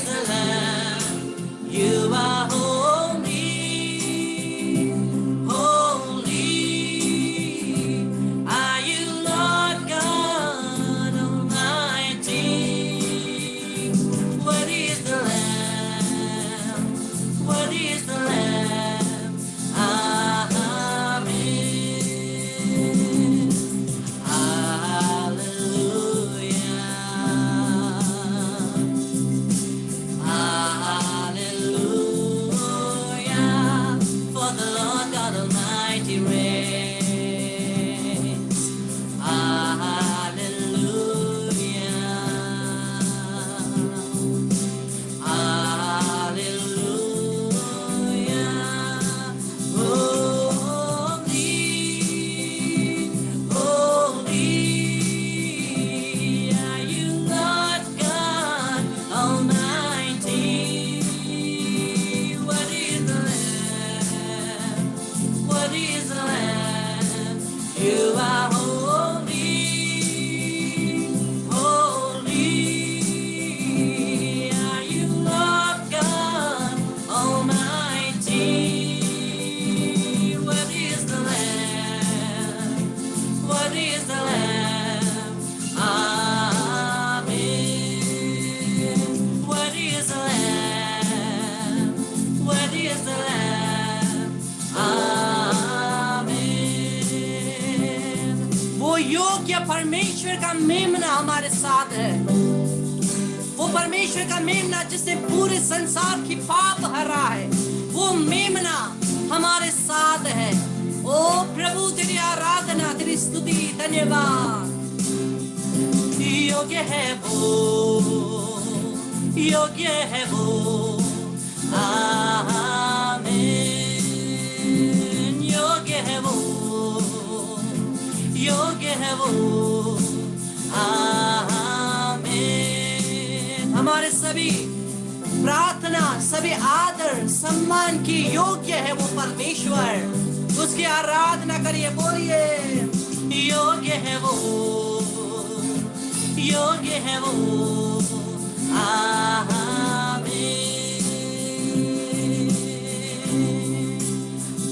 the Lamb. You are holy, holy. Are you Lord God Almighty? Worthy is the Lamb. Worthy is the Lamb. Amen. Hallelujah. Hallelujah. For the Lord God Almighty reigns. Hallelujah. Hallelujah. Holy, holy are you, Lord God Almighty. What is the Lamb? What is the Lamb? You are holy, holy are you, Lord God Almighty. What is the Lamb? What is the Lamb? Amen. What is the Lamb? What is the Lamb? Amen. वो योग्य परमेश्वर का मेमना हमारे साथ है। वो परमेश्वर का मेमना जिसने पूरे संसार की पाप हरा है, वो मेमना हमारे साथ है। ओ प्रभु तेरी आराधना, तेरी स्तुति, धन्यवाद। योग्य है वो, योग्य है वो। आमीन। योग्य है वो, योग्य है वो। आमीन। हमारे सभी प्रार्थना, सभी आदर सम्मान की योग्य है वो परमेश्वर। उसकी आराधना करिए, बोलिए योग्य है वो, योग्य है वो। आमीन।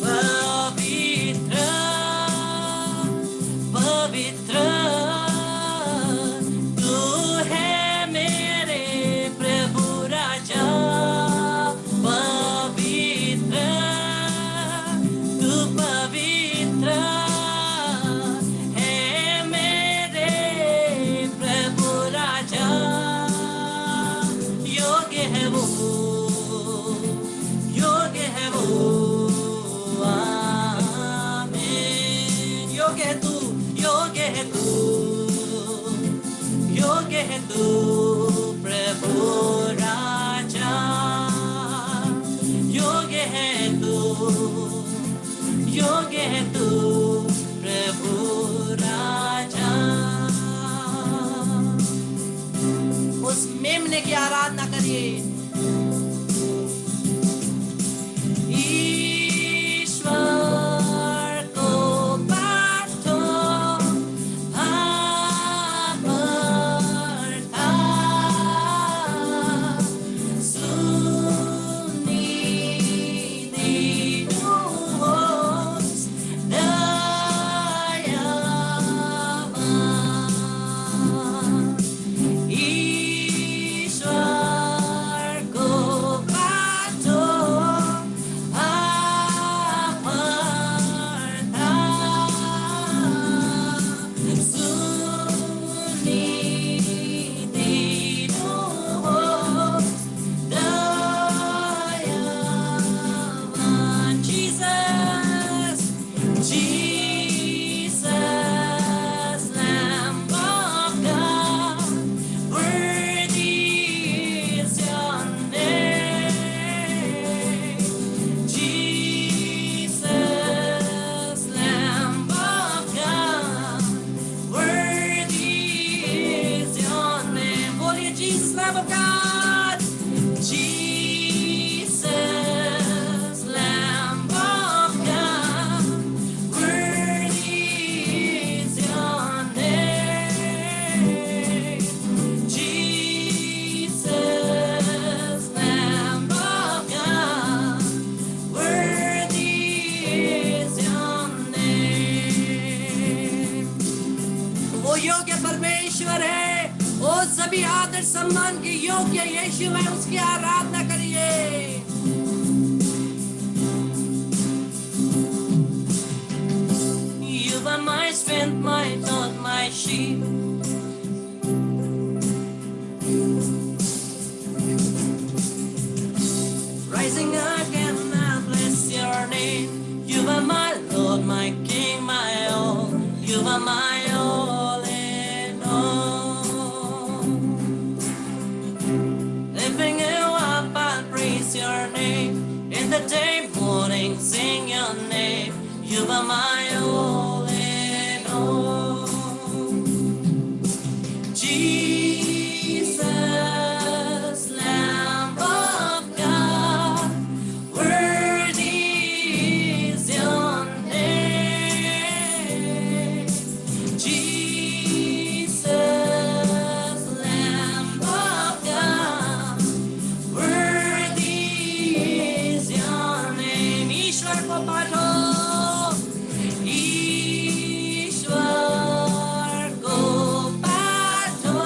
पवित्र, पवित्र तू है मेरे प्रभु राजा। पवित्र, तू पवित्र है मेरे प्रभु राजा। योग्य है वो, योग्य है वो। आमीन। योग्य है तू, योग्य है तू, योग्य है तू प्रभु राजा। योग्य है तू, योग्य है तू प्रभु राजा। उस मेमने की आराधना करिए। ईश्वर को बांटो अमरता, सुनिधि होस दयावान। ईश्वर को बांटो अमरता, सुनिधि होस दयावान। Jesus, Jesus, Lamb of God, worthy is your name. Jesus, Lamb of God, worthy is your name. बोलिए Jesus, Lamb of God. Jesus, Lamb of God, worthy is your name. Jesus, सभी आदर सम्मान के योग्य यीशु है, उसकी आराधना करिए। You are my strength, my God, my shield. Rising again, I bless your name. You are my Lord, my King, my all. You are my all in all. Lifting you up, I praise your name. In the day, morning, sing your name. You are my all in all. Jesus, Lamb of God, worthy is your name. Jesus, Lamb of God, worthy is your name. ईश्वर को पाठो, ईश्वर को पाठो,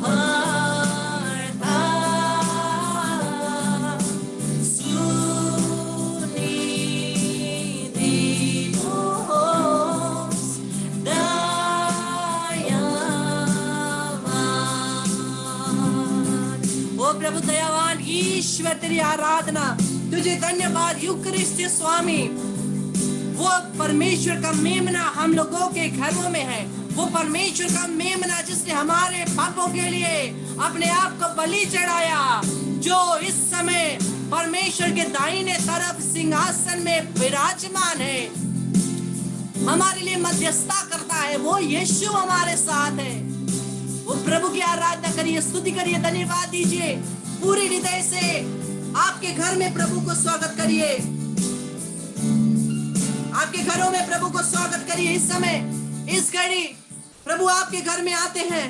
भरता सुनिधि होस दयावान। ओ प्रभु दयावान ईश्वर, तेरी आराधना, तुझे धन्यवाद यूकरिस्ट स्वामी। वो परमेश्वर का मेमना हम लोगों के घरों में है, वो परमेश्वर का मेमना जिसने हमारे पापों के लिए अपने आप को बलि चढ़ाया, जो इस समय परमेश्वर के दाहिने तरफ सिंहासन में विराजमान है, हमारे लिए मध्यस्थता करता है। वो यीशु हमारे साथ है। वो प्रभु की आराधना करिए, स्तुति करिए, धन्यवाद दीजिए। पूरी हृदय से आपके घर में प्रभु को स्वागत करिए, आपके घरों में प्रभु को स्वागत करिए। इस समय, इस घड़ी प्रभु आपके घर में आते हैं,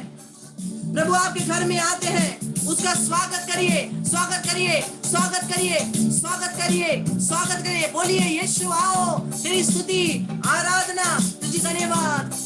प्रभु आपके घर में आते हैं। उसका स्वागत करिए, स्वागत करिए, स्वागत करिए, स्वागत करिए, स्वागत करिए। बोलिए यीशु आओ, तेरी स्तुति, आराधना, तुझे धन्यवाद।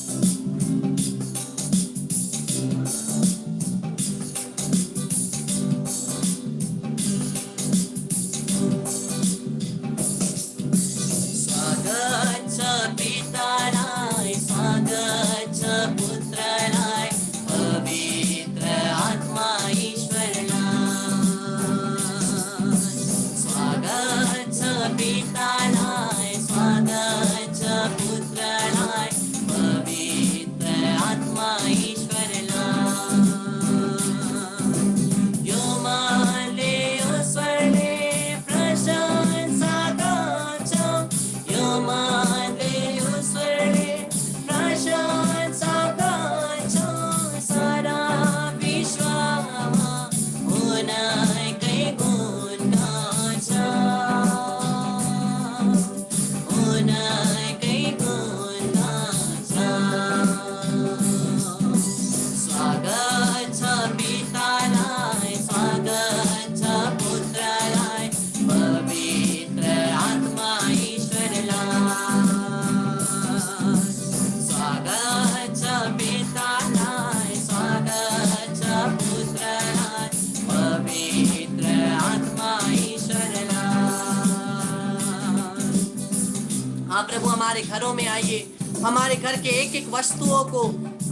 प्रभु हमारे घरों में आइए, हमारे घर के एक एक वस्तुओं को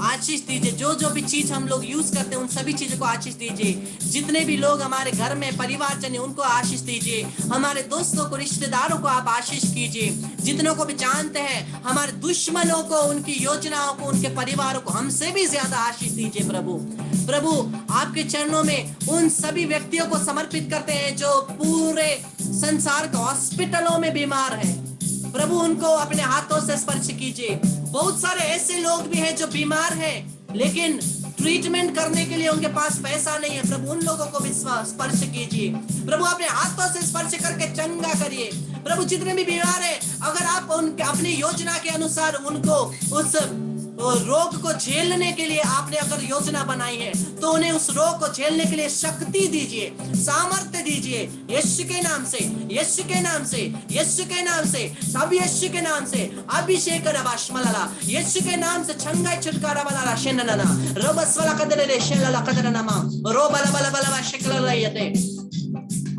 आशीष दीजिए। जो जो भी चीज हम लोग यूज करते हैं उन सभी चीजों को आशीष दीजिए। जितने भी लोग हमारे घर में परिवारजन है उनको आशीष दीजिए। हमारे दोस्तों को, रिश्तेदारों को आप आशीष कीजिए। जितनों को भी जानते हैं, हमारे दुश्मनों को, उनकी योजनाओं को, उनके परिवारों को हमसे भी ज्यादा आशीष दीजिए। प्रभु प्रभु आपके चरणों में उन सभी व्यक्तियों को समर्पित करते हैं जो पूरे संसार के हॉस्पिटलों में बीमार है। प्रभु उनको अपने हाथों से स्पर्श कीजिए। बहुत सारे ऐसे लोग भी हैं जो बीमार हैं लेकिन ट्रीटमेंट करने के लिए उनके पास पैसा नहीं है। प्रभु उन लोगों को भी स्पर्श कीजिए। प्रभु अपने हाथों से स्पर्श करके चंगा करिए। प्रभु जितने भी बीमार हैं, अगर आप उनके अपनी योजना के अनुसार उनको तो रोग को झेलने के लिए आपने अगर योजना बनाई है तो उन्हें उस रोग को झेलने के लिए शक्ति दीजिए, सामर्थ्य दीजिए, यीशु के नाम से, यीशु के नाम से, यीशु के नाम से, सब यीशु के नाम से अभिषेक रबाशमलला, यीशु के नाम से छंगाई छुटकारा बला शेनना रबसवला कदरे शेलला कदरनमा रोबला बला बला शकलला यते।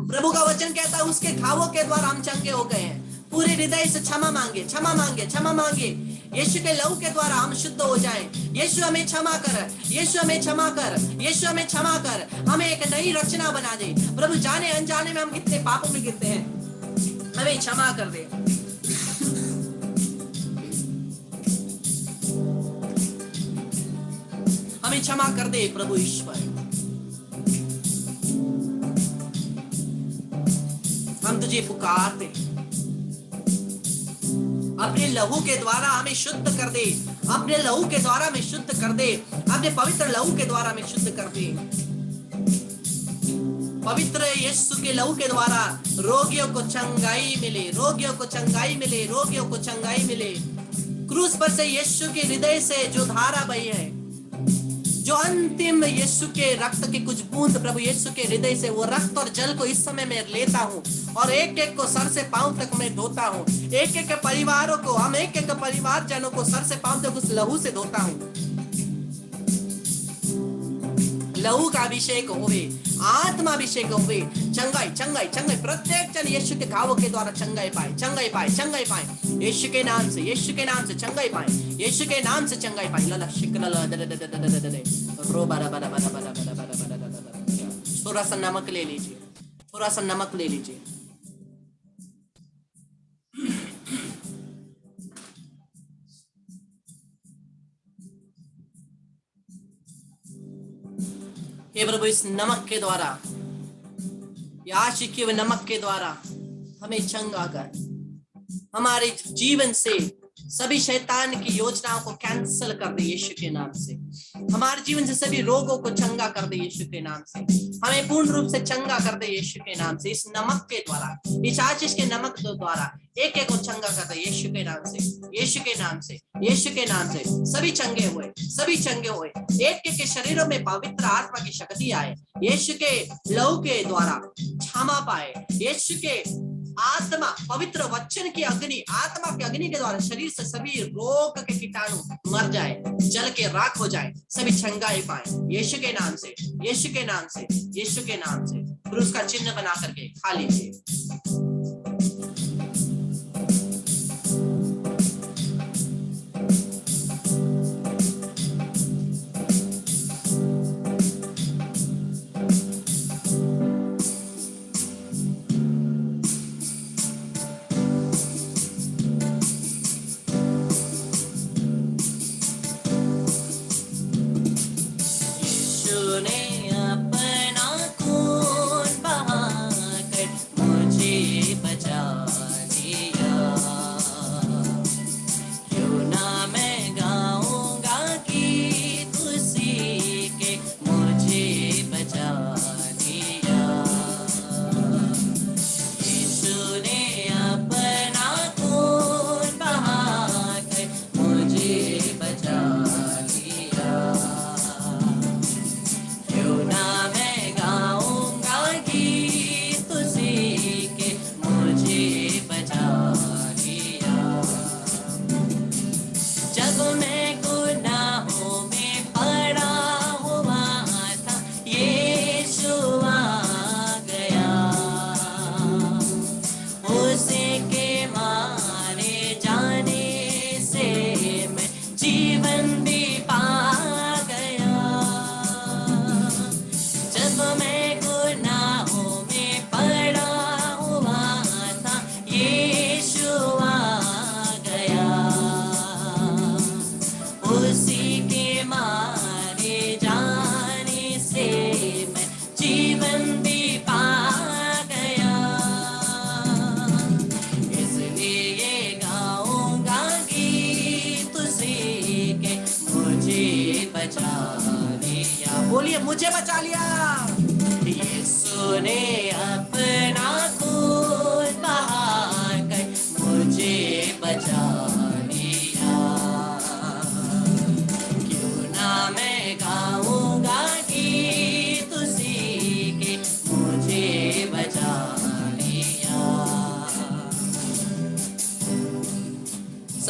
प्रभु का वचन कहता है उसके घावों के द्वारा हम चंगे हो गए हैं। पूरे हृदय से क्षमा मांगे, क्षमा मांगे, क्षमा मांगे। यीशु के लहू के द्वारा हम शुद्ध हो जाएं। यीशु हमें क्षमा कर, यीशु हमें क्षमा कर, यीशु हमें क्षमा कर, हमें एक नई रचना बना दे। प्रभु जाने अनजाने में हम कितने पापों में गिरते हैं, हमें क्षमा कर दे। हमें क्षमा कर दे प्रभु ईश्वर। हम तुझे पुकारते, अपने लहू के द्वारा हमें शुद्ध कर दे, अपने लहू के द्वारा हमें शुद्ध कर दे, अपने पवित्र लहू के द्वारा हमें शुद्ध कर दे। पवित्र यीशु के लहू के द्वारा रोगियों को चंगाई मिले, रोगियों को चंगाई मिले, रोगियों को चंगाई मिले। क्रूस पर से यीशु के हृदय से जो धारा बही है, जो अंतिम यीशु के रक्त की कुछ बूंद प्रभु यीशु के हृदय से, वो रक्त और जल को इस समय मैं लेता हूं और एक एक को सर से पांव तक मैं धोता हूं। एक एक परिवारों को, हम एक एक परिवार जनों को सर से पांव तक उस लहू से धोता हूं। लहू का अभिषेक होवे, आत्मा अभिषेक होवे, चंगाई चंगाई चंगाई। प्रत्येक जन यीशु के घावों के द्वारा चंगाई पाए, चंगाई पाए, चंगाई पाए। यीशु के नाम से, यीशु के नाम से चंगाई पाए, यीशु के नाम से चंगाई पाए। लला शिकलला रो बरा बरा बरा बरा बरा बरा बरा। थोड़ा सा नमक ले लीजिए, थोड़ा सा नमक ले लीजिए। हे प्रभु इस नमक के द्वारा, आशिक हुए नमक के द्वारा हमें चंगा कर, हमारे जीवन से सभी शैतान की योजनाओं को कैंसिल कर दे यीशु के नाम से। हमारे जीवन से सभी रोगों को चंगा कर दे यीशु के नाम से। हमें पूर्ण रूप से चंगा कर दे यीशु के नाम से। इस नमक के द्वारा, इस आशीष के नमक के द्वारा एक एक को चंगा कर दे यीशु के नाम से, यीशु के नाम से, यीशु के नाम से। सभी चंगे हुए, सभी चंगे हुए। एक एक के शरीरों में पवित्र आत्मा की शक्ति आए, यीशु के लहू के द्वारा क्षमा पाए, यीशु के आत्मा पवित्र वचन की अग्नि, आत्मा की अग्नि के द्वारा शरीर से सभी रोग के कीटाणु मर जाए, जल के राख हो जाए, सभी चंगाई पाए यीशु के नाम से, यीशु के नाम से, यीशु के नाम से। क्रूस का चिन्ह बना करके खा लीजिए। बोलिए मुझे बचा लिया। यीशु ने अपना खून बहाकर मुझे बचा लिया।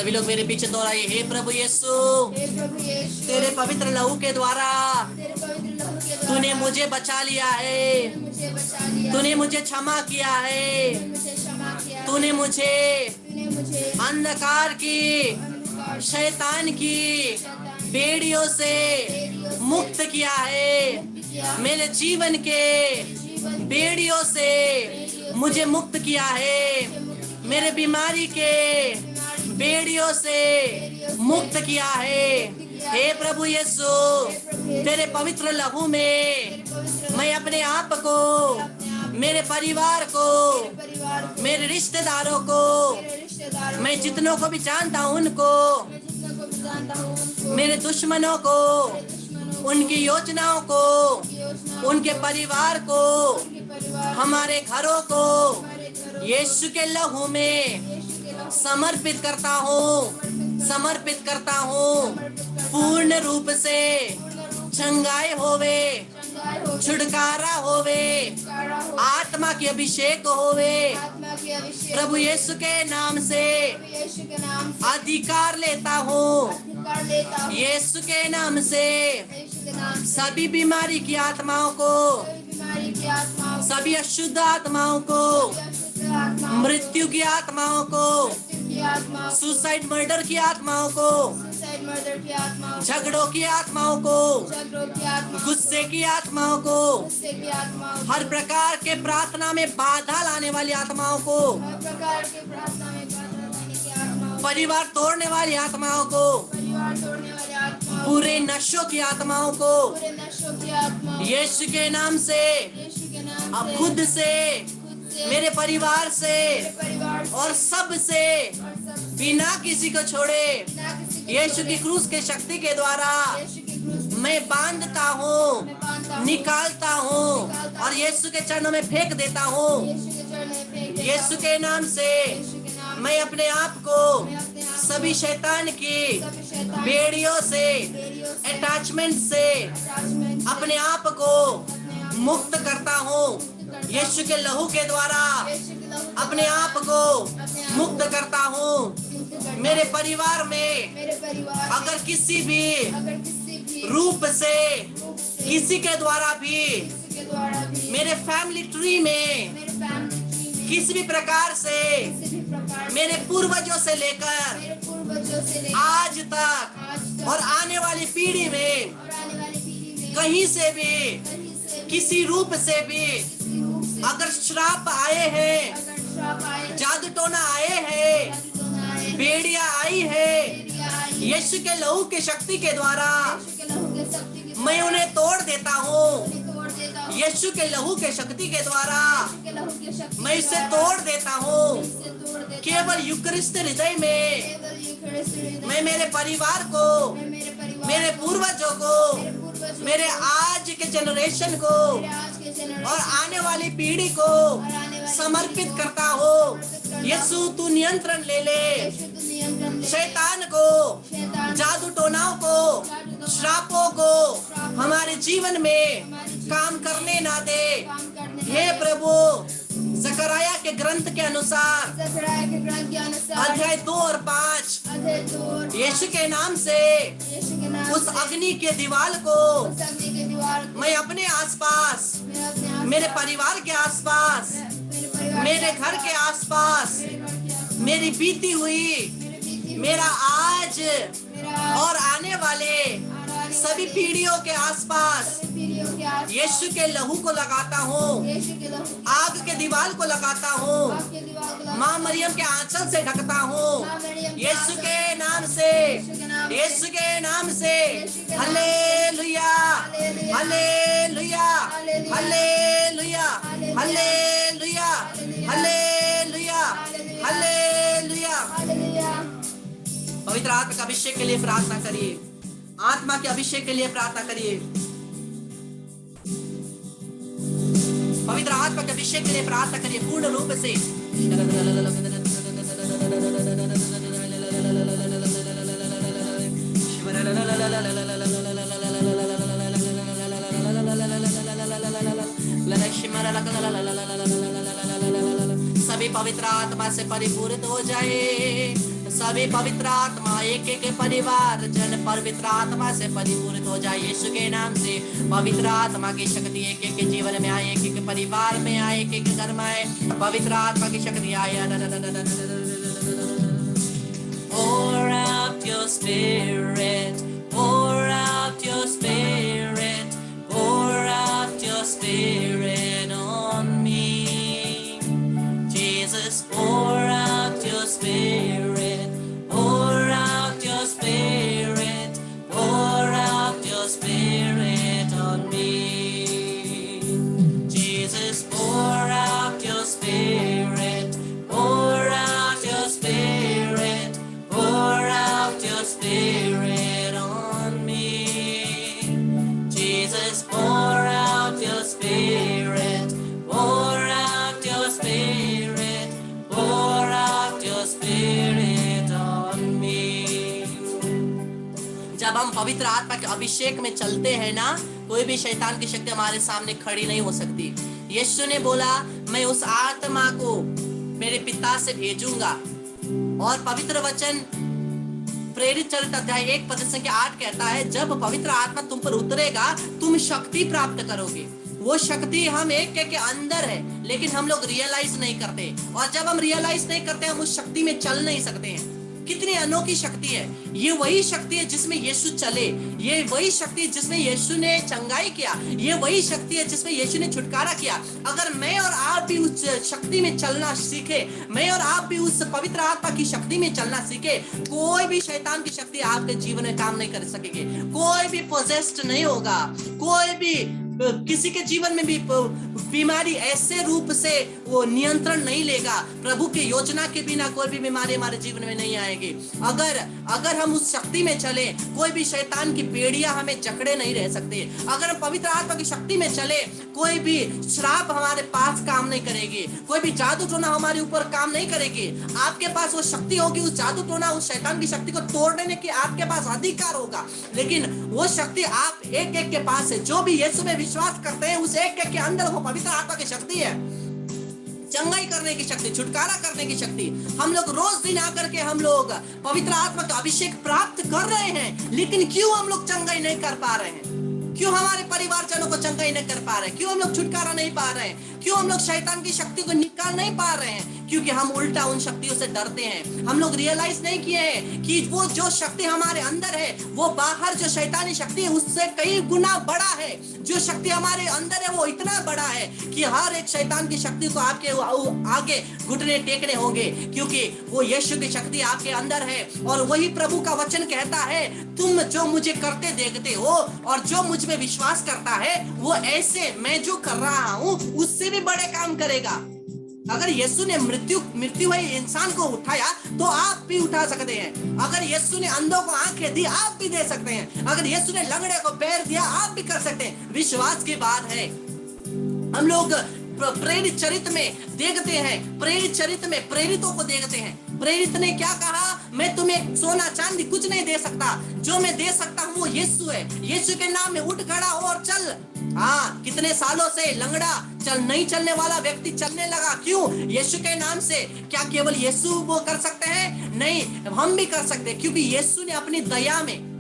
सभी लोग मेरे पीछे दोहराइए, हे प्रभु यीशु, हे प्रभु यीशु, तेरे पवित्र लहू के द्वारा तेरे पवित्र लहू के द्वारा तूने मुझे बचा लिया है, तूने मुझे बचा लिया, तूने मुझे क्षमा किया है, तूने मुझे क्षमा किया, तूने मुझे तूने मुझे अंधकार की, अंधकार शैतान की शैतान बेड़ियों से मुक्त किया है, किया, मेरे जीवन के जीवन बेड़ियों से मुझे मुक्त किया है, मेरे बीमारी के बेड़ियों से मुक्त किया है। हे प्रभु यीशु, तेरे पवित्र लहू में मैं अपने आप को, मेरे परिवार को, परिवार को, मेरे रिश्तेदारों को, मेरे रिश्तेदारों मैं जितनों को भी जानता हूँ उनको, मैं जितना को भी जानता हूँ उनको, मेरे दुश्मनों को, दुश्मनों उनकी योजनाओं को, की योजना, उनके परिवार को, उनके परिवार, हमारे घरों को हमारे घरों, यीशु के लहू में यीशु के लहू समर्पित करता हूँ, समर्पित करता हूँ। पूर्ण रूप से चंगाई होवे, चंगाई हो, छुटकारा होवे, छुटकारा हो, आत्मा की अभिषेक होवे, आत्मा की अभिषेक, प्रभु यीशु के नाम से यीशु के नाम से अधिकार लेता हूँ, अधिकार लेता हूँ, यीशु के नाम से यीशु के नाम से सभी बीमारी की आत्माओं को, कोई बीमारी की आत्माओं, सभी अशुद्ध आत्माओं को, अशुद्ध आत्माओं, मृत्यु की आत्माओं को, मृत्यु की आत्माओं, सुसाइड मर्डर की आत्माओं को, सुसाइड मर्डर की आत्माओं, झगड़ों की आत्माओं को, झगड़ों की आत्माओं, गुस्से की आत्माओं को, गुस्से की आत्माओं, हर प्रकार के प्रार्थना में बाधा लाने वाली आत्माओं को, हर प्रकार के प्रार्थना में बाधा लाने की आत्माओं, परिवार तोड़ने वाली आत्माओं को, परिवार तोड़ने वाले आत्माओं, पूरे नशों की आत्माओं को, पूरे नशों की आत्माओं, यीशु के नाम से यीशु के नाम अब से खुद से, खुद से, मेरे परिवार से मेरे परिवार से और सब से और सब बिना किसी को छोड़े बिना किसी के यीशु छोड़े, की क्रूस के शक्ति के द्वारा यीशु की क्रूस मैं बांधता हूँ, में बांधता हूँ, निकालता हूँ और यीशु के चरणों में फेंक देता हूँ। यीशु के चरणों में फेंक देता यीशु हूँ, के नाम से यीशु के नाम मैं अपने आप को मैं अपने आप को सभी शैतान की सभी शैतान बेड़ियों से, बेड़ियों से, अटैचमेंट से attachment से अपने आप को मुक्त करता हूँ। यीशु के लहू के द्वारा यीशु के लहू अपने आप को मुक्त करता हूँ। मुक्त करता मेरे परिवार में मेरे परिवार, अगर किसी भी अगर किसी भी रूप से रूप से किसी के द्वारा भी किसी के द्वारा भी मेरे फैमिली ट्री में मेरे फैमिली ट्री में किसी भी प्रकार से किसी भी प्रकार से मेरे पूर्वजों से लेकर मेरे पूर्वजों से लेकर आज तक आज तक और आने वाली पीढ़ी में और आने वाली पीढ़ी में कहीं से भी कहीं से भी किसी रूप से भी किसी रूप से अगर श्राप आए हैं, अगर श्राप आए, जादू टोना आए हैं, जादू टोना आए, बेड़िया आई है, बेड़ियाँ आई, यीशु के लहू के शक्ति के द्वारा यीशु के लहू के शक्ति के मैं द्वारा उन्हें तोड़ देता हूँ। उन्हें तोड़ देता हूँ, यीशु के लहू के शक्ति के द्वारा यीशु के लहू के शक्ति मैं के इसे द्वारा तोड़ देता हूँ। इसे तोड़ देता हूँ। केवल युक्रिस्त हृदय में केवल यूकरिस्ट हृदय मैं मेरे परिवार को, में मेरे परिवार, मेरे पूर्वजों को, मेरे पूर्वजों, मेरे आज के जनरेशन को मेरे आज के जनरेशन और आने वाली पीढ़ी को और आने वाली समर्पित करता हूँ। यीशु तू नियंत्रण ले ले, यीशु तू नियंत्रण ले, शैतान को, शैतान जादू टोनाओं को, श्रापों को हमारे जीवन में काम करने ना दे। काम करने हे प्रभु, जकराया के ग्रंथ के अनुसार ज़करिया के ग्रंथ के अनुसार अध्याय 2 और 5 अध्याय 2 और यीशु के नाम से यीशु के नाम उस से अग्नि के दीवार को उस अग्नि के दीवार को मैं अपने आसपास, मैं अपने आप मेरे परिवार के आसपास, मेरे परिवार मेरे घर के आसपास, मेरे घर के आस- मेरी बीती हुई, मेरे बीती मेरा आज मेरा और आने वाले सभी पीढ़ियों के आसपास पीढ़ियों के आस यीशु के लहू को लगाता हूँ, यीशु के लहू आग के दीवार को लगाता हूँ, के दीवार को माँ मरियम के आंचल से ढकता हूँ। यीशु के नाम से, यीशु के नाम से, hallelujah, hallelujah, hallelujah, hallelujah, hallelujah, hallelujah. Hallelujah. पवित्र आत्मा के अभिषेक के लिए प्रार्थना करिए, आत्मा के अभिषेक के लिए प्रार्थना करिए, पवित्र आत्मा के अभिषेक के लिए प्रार्थना करिए पूर्ण रूप से। सभी पवित्र आत्मा से परिपूरित हो जाए, सभी पवित्र आत्मा एक एक परिवार जन पवित्र आत्मा से परिपूरित हो जाए यीशु के नाम से। पवित्र आत्मा की शक्ति एक एक जीवन में आए, एक एक परिवार में आए, एक एक घर में आए। पवित्र आत्मा की शक्ति आए। Pour out your spirit, pour out your spirit, pour out your spirit on me. Jesus, pour out your spirit, pour out your spirit, pour out your spirit on me. Jesus, pour out your spirit, pour out your spirit, pour out your spirit on me. Jesus, pour out your spirit, pour out your spirit, pour out your spirit on me. जब हम पवित्र आत्मा के अभिषेक में चलते हैं ना, कोई भी शैतान की शक्ति हमारे सामने खड़ी नहीं हो सकती। यीशु ने बोला, मैं उस आत्मा को मेरे पिता से भेजूंगा। और पवित्र वचन प्रेरित चरित्र अध्याय 1 पद संख्या 8 कहता है, जब पवित्र आत्मा तुम पर उतरेगा तुम शक्ति प्राप्त करोगे। वो शक्ति हम एक के अंदर है, लेकिन हम लोग रियलाइज नहीं करते। और जब हम रियलाइज नहीं करते, हम उस शक्ति में चल नहीं सकते हैं। कितनी अनोखी शक्ति है ये! वही शक्ति है जिसमें यीशु चले, ये वही शक्ति है जिसमें यीशु ने चंगाई किया, ये वही शक्ति है जिसमें यीशु ने छुटकारा किया। अगर मैं और आप भी उस शक्ति में चलना सीखे, मैं और आप भी उस पवित्र आत्मा की शक्ति में चलना सीखे, कोई भी शैतान की शक्ति आपके जीवन में काम नहीं कर सकेगी। कोई भी पोजेस्ड नहीं होगा, कोई भी किसी के जीवन में भी बीमारी ऐसे रूप से वो नियंत्रण नहीं लेगा। प्रभु के योजना के बिना कोई भी बीमारी हमारे जीवन में नहीं आएगी। अगर हम उस शक्ति में चले, कोई भी शैतान की बेड़ियां हमें जकड़े नहीं रह सकते। अगर हम पवित्र आत्मा की शक्ति में चले, कोई भी श्राप हमारे पास काम नहीं करेगी, कोई भी जादू टोना हमारे ऊपर काम नहीं करेगी। आपके पास वो शक्ति होगी, उस जादू टोना, उस शैतान की शक्ति को तोड़ देने की आपके पास अधिकार होगा। लेकिन वो शक्ति आप एक एक के पास है। जो भी यीशु में विश्वास करते हैं, उस एक के अंदर वो पवित्र आत्मा की शक्ति है, चंगाई करने की शक्ति, छुटकारा करने की शक्ति। हम लोग रोज दिन आकर के हम लोग पवित्र आत्मा का अभिषेक प्राप्त कर रहे हैं, लेकिन क्यों हम लोग चंगाई नहीं कर पा रहे हैं? क्यों हमारे परिवारजनों को चंगाई नहीं कर पा रहे हैं? क्यों हम लोग छुटकारा नहीं पा रहे हैं? क्यों हम लोग शैतान की शक्ति को निकाल नहीं पा रहे हैं? क्योंकि हम उल्टा उन शक्तियों से डरते हैं। हम लोग रियलाइज नहीं किए हैं कि वो जो शक्ति हमारे अंदर है, वो बाहर जो शैतानी शक्ति है उससे कई गुना बड़ा है। जो शक्ति हमारे अंदर है वो इतना बड़ा है कि हर एक शैतान की शक्ति को आपके आगे घुटने टेकने होंगे, क्योंकि वो यीशु की शक्ति आपके अंदर है। और वही प्रभु का वचन कहता है, तुम जो मुझे करते देखते हो और जो मुझ में विश्वास करता है, वो ऐसे मैं जो कर रहा हूं उससे भी बड़े काम करेगा। अगर यीशु ने मृत्यु हुए इंसान को उठाया, तो आप भी उठा सकते हैं। अगर यीशु ने अंधों को आंखें दी, आप भी दे सकते हैं। अगर यीशु ने लंगड़े को पैर दिया, आप भी कर सकते हैं। विश्वास की बात है। हम लोग प्रेरित चरित्र में देखते हैं, प्रेरित चरित्र में प्रेरितों को देखते हैं। प्रेरित ने क्या कहा? मैं तुम्हें सोना चांदी कुछ नहीं दे सकता, जो मैं दे सकता हूँ वो यीशु है। यीशु के नाम में उठ खड़ा हो और चल। हाँ, कितने सालों से लंगड़ा नहीं चलने वाला व्यक्ति चलने लगा। क्यों? यीशु के नाम से। क्या केवल यीशु वो कर सकते हैं? नहीं, हम भी कर सकते हैं, क्योंकि यीशु ने अपनी दया में,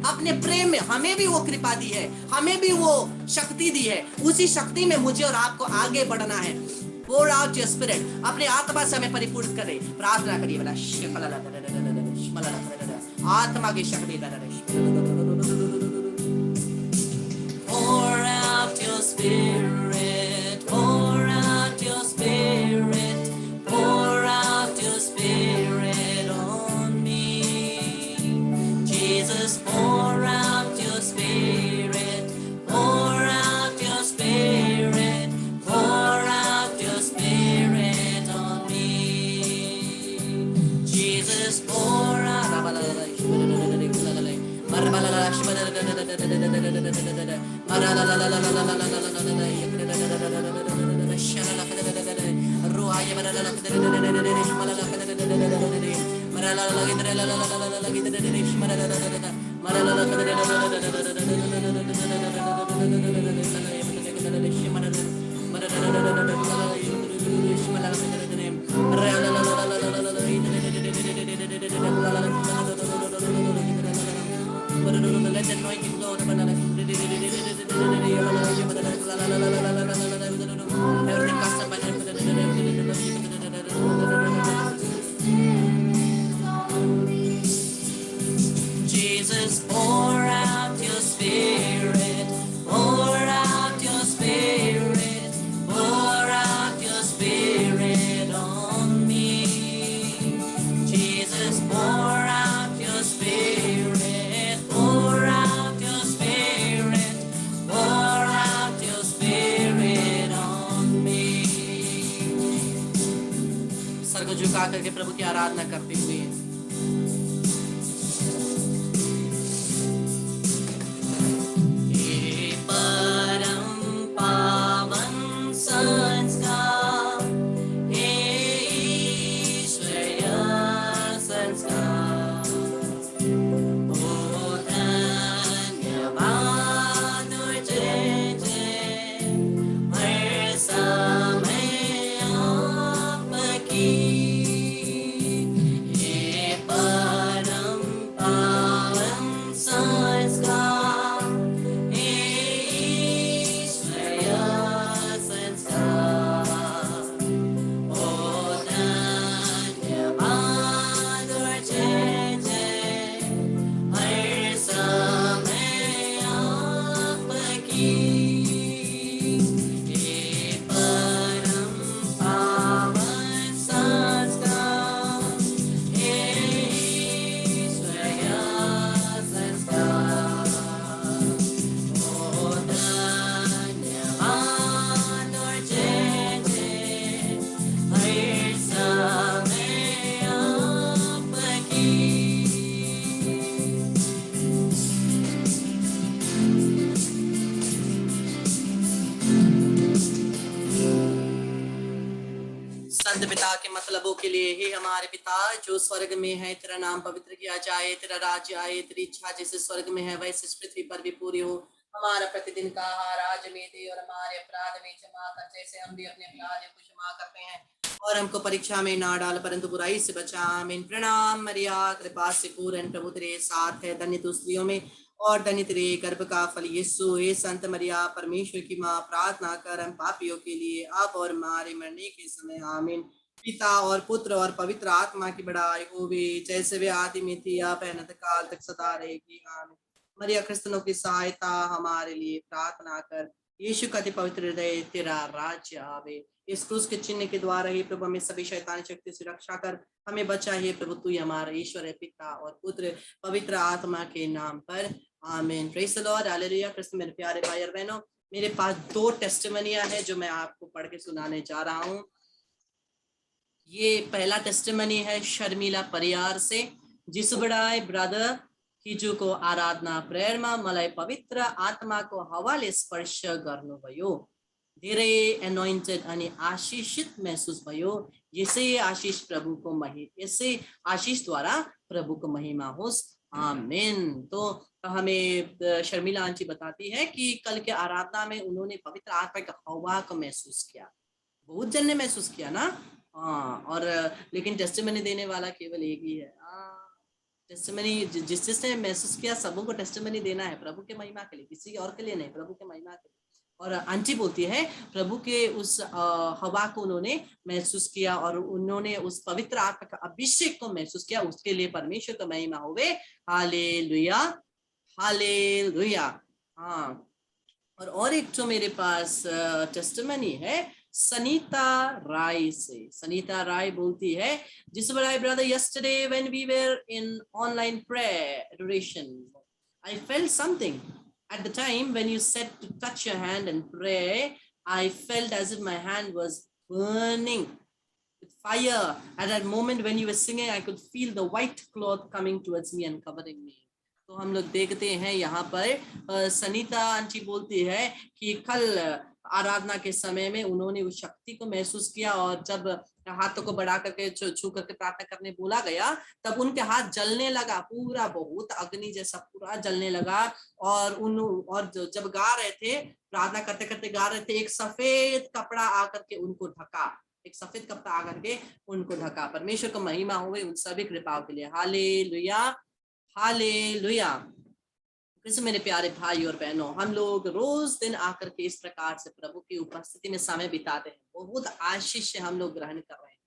अपने प्रेम में हमें भी वो कृपा दी है, हमें भी वो शक्ति दी है। उसी शक्ति में मुझे और आपको आगे बढ़ना है। Pour out your spirit, अपने आत्मा से हमें परिपूर्ण करे। प्रार्थना करिए, आत्मा की शक्ति। Pour out your spirit, pour out your spirit, pour out your spirit on me. Jesus, pour out your spirit, pour out your spirit, pour out your spirit on me. Jesus, pour out. करके प्रभु की आराधना करते हुए। हे परम पावन संस्कार, हे ईश्वरीय संस्कार, ओ धन्यवाद और जय जय हर समय आपकी। हे परम पावन संस्कार, हे ईश्वरीय संस्कार, ओ धन्यवाद और जय जय हर समय आपकी। हे परम पावन संस्कार, हे ईश्वरीय संस्कार, ओ धन्यवाद और जय जय हर समय आपकी। संत पिता के मतलबों के लिए, हे हमारे पिता जो स्वर्ग में है, तेरा नाम पवित्र किया जाए, तेरा राज्य आए, तेरी इच्छा जैसे स्वर्ग में है वैसे इस पृथ्वी पर भी पूरी हो। हमारा प्रतिदिन का आहार आज हमें दे, और हमारे अपराध में क्षमा कर जैसे हम भी अपने अपराधियों को क्षमा करते हैं, और हमको परीक्षा में ना डाल परंतु बुराई से बचा। आमीन। प्रणाम मरिया, कृपा से पूर्ण, प्रभु तेरे साथ है, धन्य तू स्त्रियों में और धन्य तेरे गर्भ का फल यीशु। हे संत मरिया, परमेश्वर की माँ, प्रार्थना कर हम पापियों के लिए अब और हमारे मरने के समय। आमीन। पिता और पुत्र और पवित्र आत्मा की बड़ाई होवे, जैसे वे आदि में थी अब अनंत काल तक सदा रहेगी। आमीन। मरिया क्रिस्तनों की सहायता हमारे लिए प्रार्थना कर। यीशु का अति पवित्र हृदय, तेरा राज्य आवे। इस क्रूस के चिन्ह के द्वारा ही प्रभु हमें सभी शैतानी शक्ति से रक्षा कर, हमें बचा है प्रभु, तू ही हमारा ईश्वर है, पिता और पुत्र पवित्र आत्मा के नाम पर। आमीन। Praise the Lord, hallelujah. क्रिस्त मेरे प्यारे भाई और बहनों, मेरे पास 2 टेस्टिमनियां है जो मैं आपको पढ़ के सुनाने जा रहा हूँ। ये पहला टेस्टिमनी है शर्मिला परियार से। जिसु बड़ाई ब्रदर हिजो को आराधना प्रेरमा मलाई पवित्र आत्मा को हवाले स्पर्श गर्नुभयो, धेरै एनोइन्टेड अनि आशीषित महसुस भयो। यसै आशीष प्रभु को यसै आशीष द्वारा प्रभु को महिमा होस्। आमीन। तो हमें शर्मिला आंटी बताती है कि कल के आराधना में उन्होंने पवित्र आत्मा का हवा को महसूस किया। बहुत जन ने महसूस किया ना। हाँ, और लेकिन टेस्टिमनी देने वाला केवल एक ही है। टेस्टिमनी जिसने महसूस किया, सबों को टेस्टिमनी देना है प्रभु के महिमा के लिए, किसी और के लिए नहीं, प्रभु के महिमा के लिए। और आंटी बोलती है प्रभु के उस हवा को उन्होंने महसूस किया और उन्होंने उस पवित्र आत्मा का अभिषेक को महसूस किया। उसके लिए परमेश्वर का महिमा होवे। Hallelujah, hallelujah. हाँ, और एक जो मेरे पास टेस्टिमनी है सनीता राय से। सनीता राय बोलती है, जिस बड़ाई brother, yesterday when we were in online prayer adoration, I felt something. At the time when you said to touch your hand and pray, I felt as if my hand was burning with fire. At that moment when you were singing, I could feel the white cloth coming towards me and covering me. तो हम लोग देखते हैं यहाँ पर Sunita aunty बोलती है कि कल आराधना के समय में उन्होंने उस शक्ति को महसूस किया, और जब हाथों को बढ़ा करके छू करके प्रार्थना करने बोला गया, तब उनके हाथ जलने लगा, पूरा बहुत अग्नि जैसा पूरा जलने लगा। और जब गा रहे थे, प्रार्थना करते करते गा रहे थे, एक सफेद कपड़ा आकर के उनको ढका, एक सफेद कपड़ा आकर के उनको ढका। परमेश्वर को महिमा होवे उन सभी कृपाओं के लिए। Hallelujah, hallelujah. मेरे प्यारे भाई और बहनों, हम लोग रोज दिन आकर के इस प्रकार से प्रभु की उपस्थिति में समय बिताते हैं, बहुत आशीष हम लोग ग्रहण कर रहे हैं।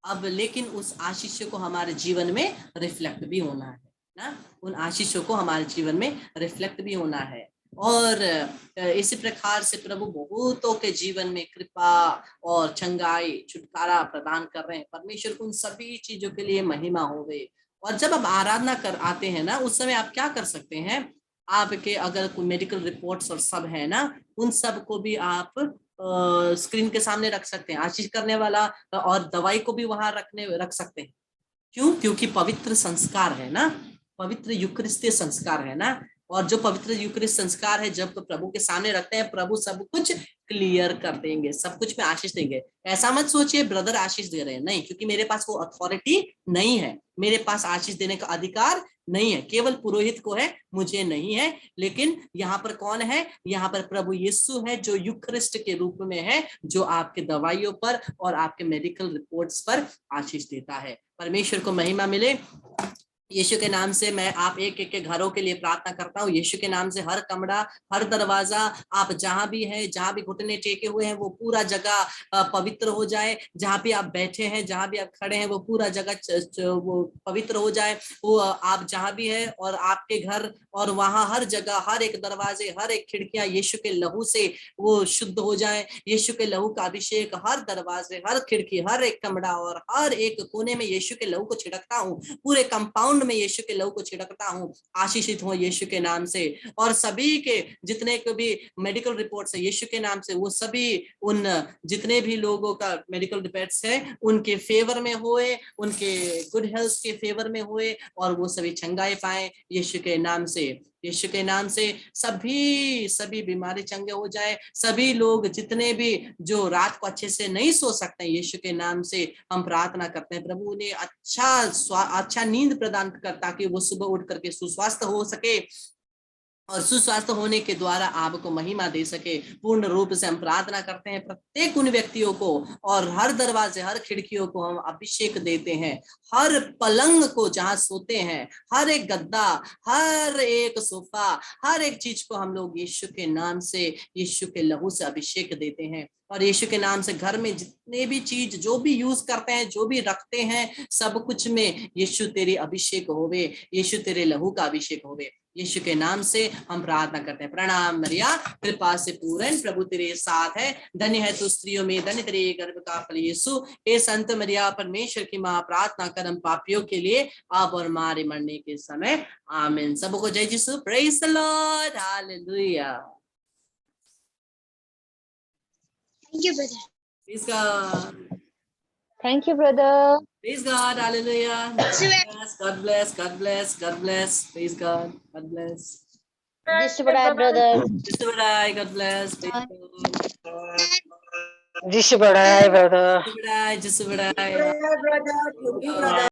अब लेकिन उस आशीष को हमारे जीवन में रिफ्लेक्ट भी होना है ना, उन आशीषों को हमारे जीवन में रिफ्लेक्ट भी होना है। और इसी प्रकार से प्रभु बहुतों के जीवन में कृपा और चंगाई, छुटकारा प्रदान कर रहे हैं। परमेश्वर को उन सभी चीजों के लिए महिमा होवे। और जब आप आराधना कर आते हैं ना, उस समय आप क्या कर सकते हैं, आपके अगर कोई मेडिकल रिपोर्ट्स और सब है ना, उन सब को भी आप स्क्रीन के सामने रख सकते हैं, आशीष करने वाला और दवाई को भी वहां रख सकते हैं। क्यों? क्योंकि पवित्र संस्कार है ना, पवित्र यूकरिस्तीय संस्कार है ना, और जो पवित्र यूकरिस्ट संस्कार है जब प्रभु के सामने रखते हैं, प्रभु सब कुछ क्लियर कर देंगे, सब कुछ में आशीष देंगे। ऐसा मत सोचिए ब्रदर आशीष दे रहे हैं, नहीं, क्योंकि मेरे पास वो अथॉरिटी नहीं है, मेरे पास आशीष देने का अधिकार नहीं है, केवल पुरोहित को है, मुझे नहीं है। लेकिन यहाँ पर कौन है? यहाँ पर प्रभु यीशु है, जो यूकरिस्ट के रूप में है, जो आपके दवाइयों पर और आपके मेडिकल रिपोर्ट्स पर आशीष देता है। परमेश्वर को महिमा मिले। यीशु के नाम से मैं आप एक एक के घरों के लिए प्रार्थना करता हूँ। यीशु के नाम से हर कमरा, हर दरवाजा, आप जहां भी है, जहां भी घुटने टेके हुए हैं, वो पूरा जगह पवित्र हो जाए। जहां भी आप बैठे हैं, जहां भी आप खड़े हैं, वो पूरा जगह वो पवित्र हो जाए। वो आप जहां भी है और आपके घर और वहां हर जगह, हर एक दरवाजे, हर एक खिड़कियां यीशु के लहू से वो शुद्ध हो जाए। यीशु के लहू का अभिषेक हर दरवाजे, हर खिड़की, हर एक कमरा और हर एक कोने में यीशु के लहू को छिड़कता हूँ। पूरे कंपाउंड में यीशु के लहू को छिड़कता हूँ। आशीषित हो यीशु के नाम से। और सभी के जितने को भी मेडिकल रिपोर्ट्स है यीशु के नाम से, वो सभी उन जितने भी लोगों का मेडिकल रिपोर्ट्स है उनके फेवर में होए, उनके गुड हेल्थ के फेवर में होए, और वो सभी चंगाई पाए यीशु के नाम से। यीशु के नाम से सभी बीमारी चंगे हो जाए। सभी लोग जितने भी जो रात को अच्छे से नहीं सो सकते, यीशु के नाम से हम प्रार्थना करते हैं, प्रभु उन्हें अच्छा नींद प्रदान कर, ताकि वो सुबह उठ करके सुस्वास्थ्य हो सके और सुस्वास्थ्य होने के द्वारा आपको महिमा दे सके। पूर्ण रूप से हम प्रार्थना करते हैं प्रत्येक उन व्यक्तियों को, और हर दरवाजे, हर खिड़कियों को हम अभिषेक देते हैं। हर पलंग को जहां सोते हैं, हर एक गद्दा, हर एक सोफा, हर एक चीज को हम लोग यीशु के नाम से, यीशु के लहू से अभिषेक देते हैं। और यीशु के नाम से घर में जितने भी चीज जो भी यूज करते हैं, जो भी रखते हैं, सब कुछ में यीशु तेरी अभिषेक होवे, यीशु तेरे लहू का अभिषेक होवे। यीशु के नाम से हम प्रार्थना करते हैं। प्रणाम मरिया, कृपा से पूर्ण, प्रभु तेरे साथ है, धन्य है तू स्त्रियों में, धन्य तेरे गर्भ का फल यीशु। हे संत मरिया, परमेश्वर की माँ, प्रार्थना कर हम पापियों के लिए, अब और हमारे मरने के समय। आमीन। सबको जय यीशु। Praise the Lord. Hallelujah. Thank you, brother. Praise God. Thank you, brother. Praise God. Hallelujah. God bless. God bless. God bless. Praise God. God bless. Jishubadai, brother. Jisubadai. God bless. Praise God. Jishubadai, brother. Jisubadai. Jisubadai. brother.